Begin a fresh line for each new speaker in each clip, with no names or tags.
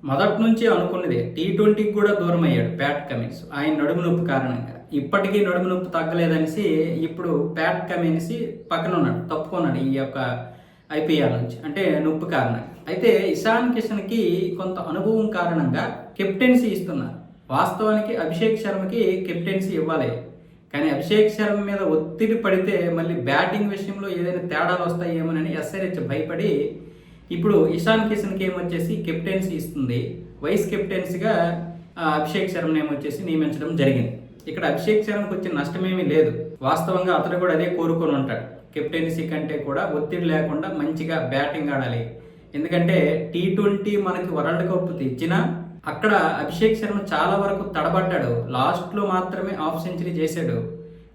మొదటి నుంచి అనుకున్నదే టీ20కి కూడా దూరం అయ్యాడు ప్యాట్ కమిన్స్ ఆయన నడుము నొప్పి కారణంగా. ఇప్పటికీ నడుము నొప్పి తగ్గలేదనేసి ఇప్పుడు ప్యాట్ కమిన్స్ పక్కన ఉన్నాడు, తప్పుకున్నాడు ఈ యొక్క ఐపీఎల్ నుంచి, అంటే నొప్పి కారణంగా. అయితే ఇషాన్ కిషన్కి కొంత అనుభవం కారణంగా కెప్టెన్సీ ఇస్తున్నారు. వాస్తవానికి అభిషేక్ శర్మకి కెప్టెన్సీ ఇవ్వాలి, కానీ అభిషేక్ శర్మ మీద ఒత్తిడి పడితే మళ్ళీ బ్యాటింగ్ విషయంలో ఏదైనా తేడాలు వస్తాయేమోనని ఎస్ఆర్హెచ్ భయపడి ఇప్పుడు ఇషాన్ కిషన్కి ఏమొచ్చేసి కెప్టెన్సీ ఇస్తుంది. వైస్ కెప్టెన్సీగా అభిషేక్ శర్మని ఏమొచ్చేసి నియమించడం జరిగింది. ఇక్కడ అభిషేక్ శర్మకు వచ్చిన నష్టమేమీ లేదు. వాస్తవంగా అతను కూడా అదే కోరుకొని ఉంటాడు, కెప్టెన్సీ కంటే కూడా ఒత్తిడి లేకుండా మంచిగా బ్యాటింగ్ ఆడాలి. ఎందుకంటే టీ20 మనకి వరల్డ్ కప్ తెచ్చినా అక్కడ అభిషేక్ శర్మ చాలా వరకు తడబడ్డాడు. లాస్ట్లో మాత్రమే హాఫ్ సెంచరీ చేశాడు,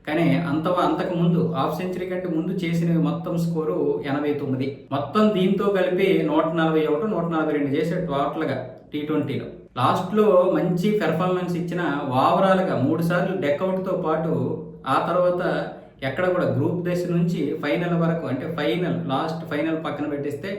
కానీ అంతకు ముందు హాఫ్ సెంచరీ కంటే ముందు చేసిన మొత్తం స్కోరు 89. మొత్తం దీంతో కలిపి 141, 142 చేశాడు టోటల్గా టీ20లో. లాస్ట్లో మంచి పెర్ఫార్మెన్స్ ఇచ్చిన ఓవరాల్గా 3 సార్లు డెక్అవుట్తో పాటు ఆ తర్వాత ఎక్కడ కూడా గ్రూప్ దశ నుంచి ఫైనల్ వరకు, అంటే లాస్ట్ ఫైనల్ పక్కన పెట్టిస్తే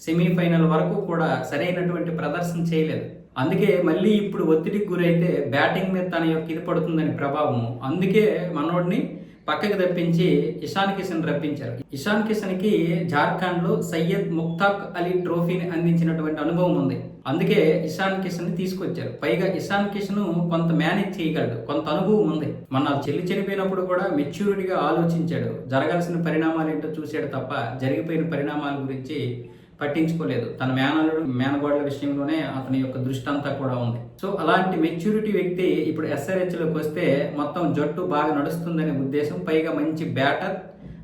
సెమీఫైనల్ వరకు కూడా సరైనటువంటి ప్రదర్శన చేయలేదు. అందుకే మళ్ళీ ఇప్పుడు ఒత్తిడికి గురైతే బ్యాటింగ్ మీద తన యొక్క ఇది పడుతుందని ప్రభావం. అందుకే మనోడిని పక్కకి తప్పించి ఇషాన్ కిషన్ రప్పించారు. ఇషాన్ కిషన్కి జార్ఖండ్లో సయ్యద్ ముక్తాక్ అలీ ట్రోఫీని అందించినటువంటి అనుభవం ఉంది. అందుకే ఇషాన్ కిషన్ని తీసుకొచ్చారు. పైగా ఇషాన్ కిషన్ కొంత మేనేజ్ చేయగలడు, కొంత అనుభవం ఉంది. మన చెల్లి చనిపోయినప్పుడు కూడా మెచ్యూరిటీగా ఆలోచించాడు, జరగాల్సిన పరిణామాలు ఏంటో చూశాడు తప్ప జరిగిపోయిన పరిణామాల గురించి పట్టించుకోలేదు. తన మేనగోడల విషయంలోనే అతని యొక్క దృష్టి అంతా కూడా ఉంది. సో అలాంటి మెచ్యూరిటీ వ్యక్తి ఇప్పుడు ఎస్ఆర్హెచ్లోకి వస్తే మొత్తం జట్టు బాగా నడుస్తుందనే ఉద్దేశం, పైగా మంచి బ్యాటర్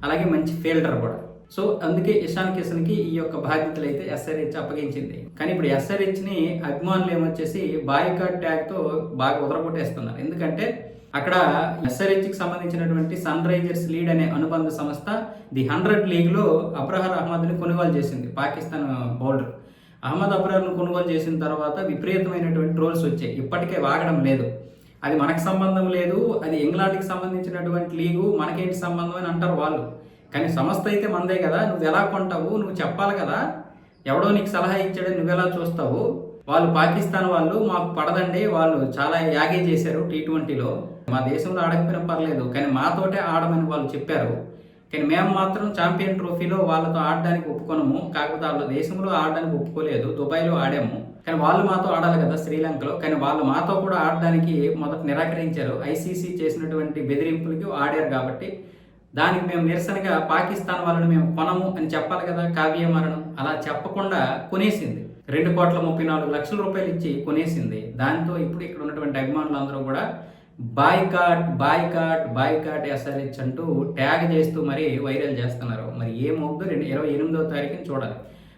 అలాగే మంచి ఫీల్డర్ కూడా. సో అందుకే ఇషాన్ కిషన్కి ఈ యొక్క బాధ్యతలు అయితే ఎస్ఆర్హెచ్ అప్పగించింది. కానీ ఇప్పుడు ఎస్ఆర్హెచ్ని అభిమానులు ఏమొచ్చేసి బాయ్కాట్ ట్యాగ్తో బాగా ఉదరగొట్టేస్తున్నారు. ఎందుకంటే అక్కడ ఎస్ఆర్హెచ్కి సంబంధించినటువంటి సన్ రైజర్స్ లీడ్ అనే అనుబంధ సంస్థ ది 100 లీగ్లో అబ్రహర్ అహ్మద్ని కొనుగోలు చేసింది. పాకిస్తాన్ బౌలర్ అహ్మద్ అబ్రహర్ను కొనుగోలు చేసిన తర్వాత విపరీతమైనటువంటి ట్రోల్స్ వచ్చాయి. ఇప్పటికే వాగడం లేదు, అది మనకు సంబంధం లేదు, అది ఇంగ్లాండ్కి సంబంధించినటువంటి లీగు, మనకేంటి సంబంధం అని అంటారు వాళ్ళు. కానీ సంస్థ అయితే మనదే కదా, నువ్వు ఎలా కొంటావు, నువ్వు చెప్పాలి కదా, ఎవడో నీకు సలహా ఇచ్చాడని నువ్వెలా చూస్తావు. వాళ్ళు పాకిస్తాన్ వాళ్ళు మాకు పడదండి, వాళ్ళు చాలా యాగే చేశారు టీ20లో, మా దేశంలో ఆడకపోయినా పర్లేదు కానీ మాతోటే ఆడమని వాళ్ళు చెప్పారు. కానీ మేము మాత్రం ఛాంపియన్ ట్రోఫీలో వాళ్ళతో ఆడడానికి ఒప్పుకోనము, కాకపోతే వాళ్ళ దేశంలో ఆడడానికి ఒప్పుకోలేదు, దుబాయ్లో ఆడాము, కానీ వాళ్ళు మాతో ఆడాలి కదా శ్రీలంకలో, కానీ వాళ్ళు మాతో కూడా ఆడడానికి మొదట నిరాకరించారు. ఐసీసీ చేసినటువంటి బెదిరింపులకి ఆడారు కాబట్టి దానికి మేము నిరసనగా పాకిస్తాన్ వాళ్ళని మేము కొనము అని చెప్పాలి కదా. కావ్య మరణం అలా చెప్పకుండా కొనేసింది, 2,34,00,000 రూపాయలు ఇచ్చి కొనేసింది. దాంతో ఇప్పుడు ఇక్కడ ఉన్నటువంటి అభిమానులు అందరూ కూడా బాయ్కాట్ ఎస్ఆర్హెచ్ అంటూ ట్యాగ్ చేస్తూ మరి వైరల్ చేస్తున్నారు. మరి ఏమవుతుందో 28వ తారీఖుని చూడాలి.